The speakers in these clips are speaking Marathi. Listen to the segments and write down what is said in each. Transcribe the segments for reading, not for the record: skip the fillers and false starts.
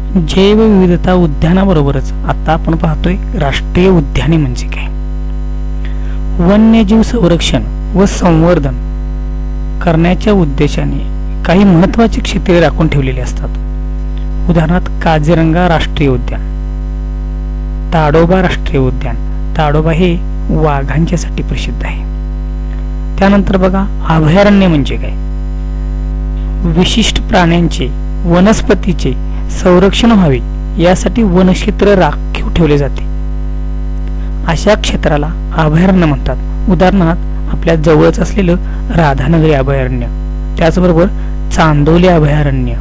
जैवविविधता उद्यानाबरोबरच आता आपण पाहतोय राष्ट्रीय उद्याने म्हणजे काय. वन्यजीव संरक्षण व संवर्धन करण्याच्या उद्देशाने काही महत्त्वाची क्षेत्रे राखून ठेवलेली असतात. उदाहरणार्थ काझीरंगा राष्ट्रीय उद्यान, ताडोबा राष्ट्रीय उद्यान. ताडोबा हे वाघांच्यासाठी प्रसिद्ध आहे. त्यानंतर बघा अभयारण्य म्हणजे काय. विशिष्ट प्राण्यांचे वनस्पतीचे संरक्षण व्हावे यासाठी वनक्षेत्र राखीव ठेवले जाते. अशा क्षेत्राला अभयारण्य म्हणतात. उदाहरणार्थ आपल्या जवळच असलेलं राधानगरी अभयारण्य, त्याचबरोबर चांदोली अभयारण्य.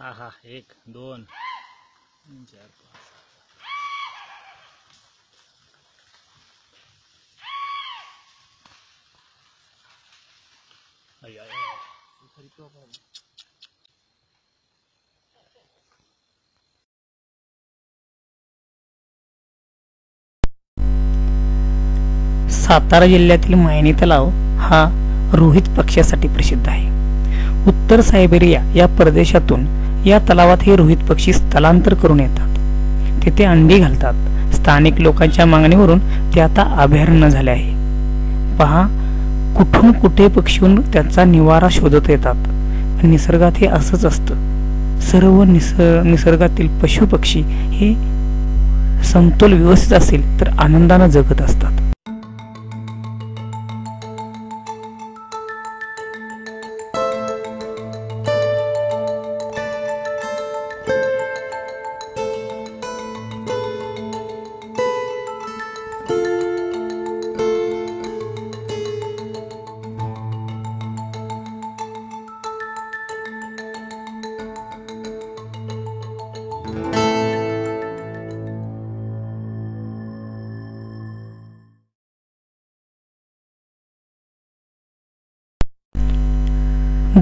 आहा 1 2 3 4 5 ay ay सातारा जिल्ह्यातील मायणी तलाव हा रोहित पक्ष्यासाठी प्रसिद्ध आहे. उत्तर सायबेरिया या प्रदेशातून या तलावात हे रोहित पक्षी स्थलांतर करून येतात. तेथे अंडी घालतात. स्थानिक लोकांच्या मागणीवरून ते आता अभयारण्य झाले आहे. पहा कुठून कुठे पक्षी त्यांचा निवारा शोधत येतात. निसर्गात हे असंच असतं. सर्व निसर्गातील पशु पक्षी हे समतोल व्यवस्थित असेल तर आनंदानं जगत असतात.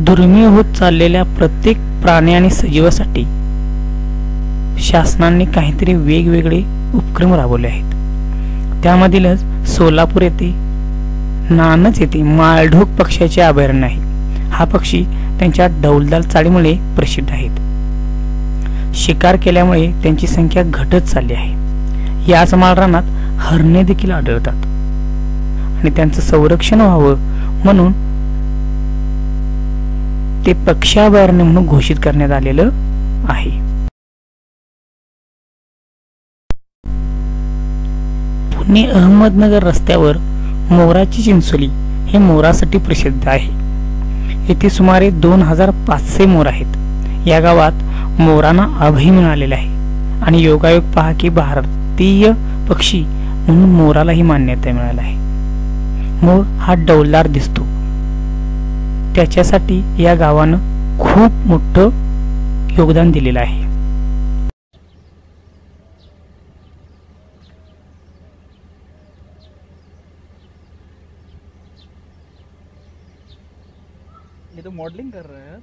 दुर्मिळ होत चाललेल्या प्रत्येक प्राणी आणि सजीवासाठी शासनाने काहीतरी वेगवेगळे उपक्रम राबवले आहेत. त्यामधीलच सोलापूर येथे नानच येथे माळढोक पक्ष्याचे अभयारण्य आहे. हा पक्षी त्यांच्या डौलदार चाळीमुळे प्रसिद्ध आहेत. शिकार केल्यामुळे त्यांची संख्या घटत चालली आहे. याच माळरानात हरणे देखील आढळतात आणि त्यांचं संरक्षण व्हावं म्हणून ते पक्षी अभयारण्य म्हणून घोषित करण्यात आलेलं आहे. पुणे अहमदनगर रस्त्यावर मोराची चिंचोली हे मोरासाठी प्रसिद्ध आहे. येथे सुमारे 2500 मोर आहेत. या गावात मोरांना अभय मिळालेले आहे आणि योगायोग पहा की भारतीय पक्षी म्हणून मोरालाही मान्यता मिळाली आहे. मोर हा डौलदार दिसतो, त्याच्यासाठी या गावानं खूप मोठं योगदान दिलेलं आहे. ये तो मॉडलिंग कर रहा है.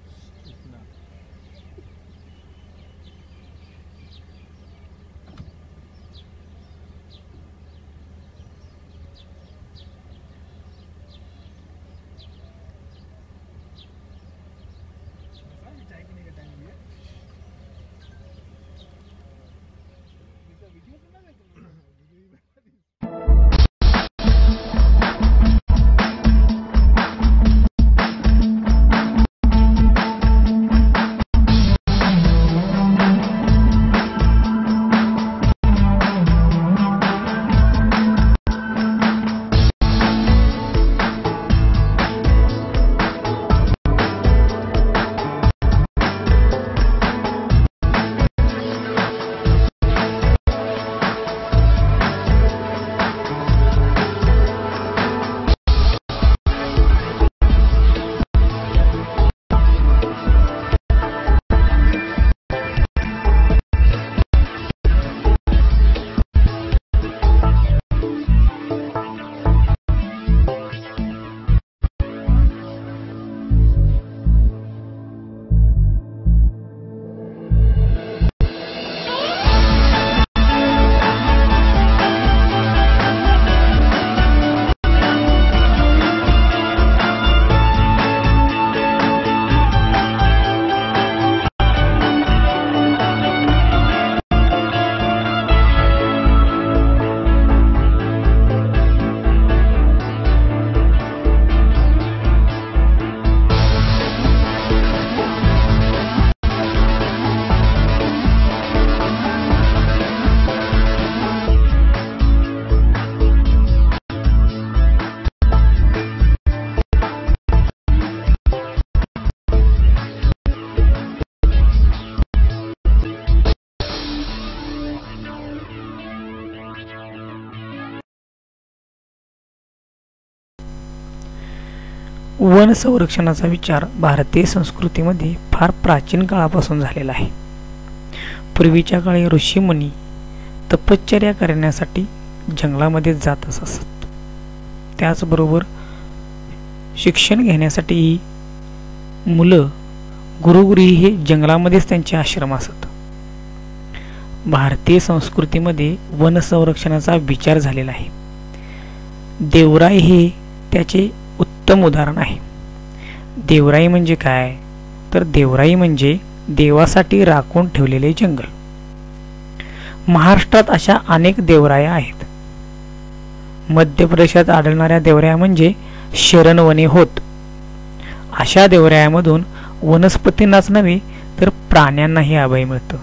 वन संरक्षणाचा विचार भारतीय संस्कृतीमध्ये फार प्राचीन काळापासून झालेला आहे. पूर्वीच्या काळी ऋषीमुनी तपश्चर्या करण्यासाठी जंगलामध्ये जात असत. त्याचबरोबर शिक्षण घेण्यासाठी मुलं गुरुगृही हे जंगलामध्येच त्यांचे आश्रम असत. भारतीय संस्कृतीमध्ये वन संरक्षणाचा विचार झालेला आहे. देवराई हे त्याचे उत्तम उदाहरण आहे. देवराई म्हणजे काय तर देवराई म्हणजे देवासाठी राखून ठेवलेले जंगल. महाराष्ट्रात अशा अनेक देवराया आहेत. मध्य प्रदेशात आढळणाऱ्या देवराया म्हणजे शरणवने होत. अशा देवरायामधून वनस्पतींनाच नव्हे तर प्राण्यांनाही अभय मिळतं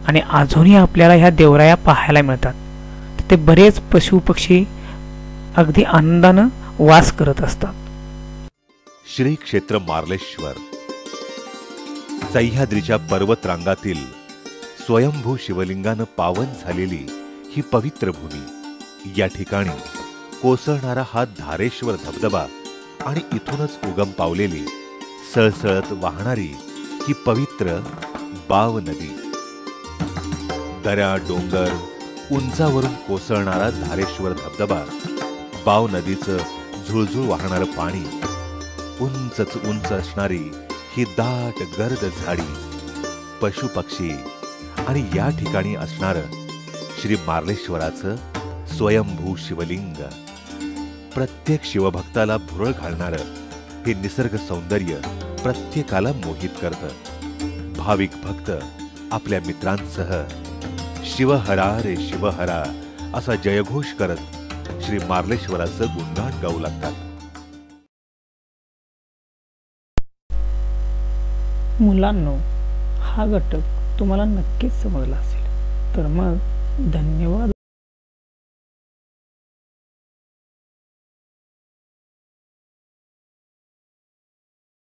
आणि अजूनही आपल्याला ह्या देवराया पाहायला मिळतात. तिथे बरेच पशु पक्षी अगदी आनंदानं वास करत असतात. श्री क्षेत्र मार्लेश्वर सह्याद्रीच्या पर्वतरांगातील स्वयंभू शिवलिंगानं पावन झालेली ही पवित्र भूमी. या ठिकाणी कोसळणारा हा धारेश्वर धबधबा आणि इथूनच उगम पावलेली सळसळत वाहणारी ही पवित्र बाव नदी. दऱ्या डोंगर उंचावरून कोसळणारा धारेश्वर धबधबा, बाव नदीचं झुळझुळ वाहणारं पाणी, उंचच उंच असणारी ही दाट गर्द झाडी, पशुपक्षी आणि या ठिकाणी असणारं श्री मार्लेश्वराचं स्वयंभू शिवलिंग. प्रत्येक शिवभक्ताला भुरळ घालणारं हे निसर्ग सौंदर्य प्रत्येकाला मोहित करतं. भाविक भक्त आपल्या मित्रांसह शिवहरा रे शिवहरा असा जयघोष करत श्री मार्लेश्वराचं गुणगान गाऊ लागतात. मुलांनो, हा घटक तुम्हाला नक्कीच समजला असेल. तर मग धन्यवाद.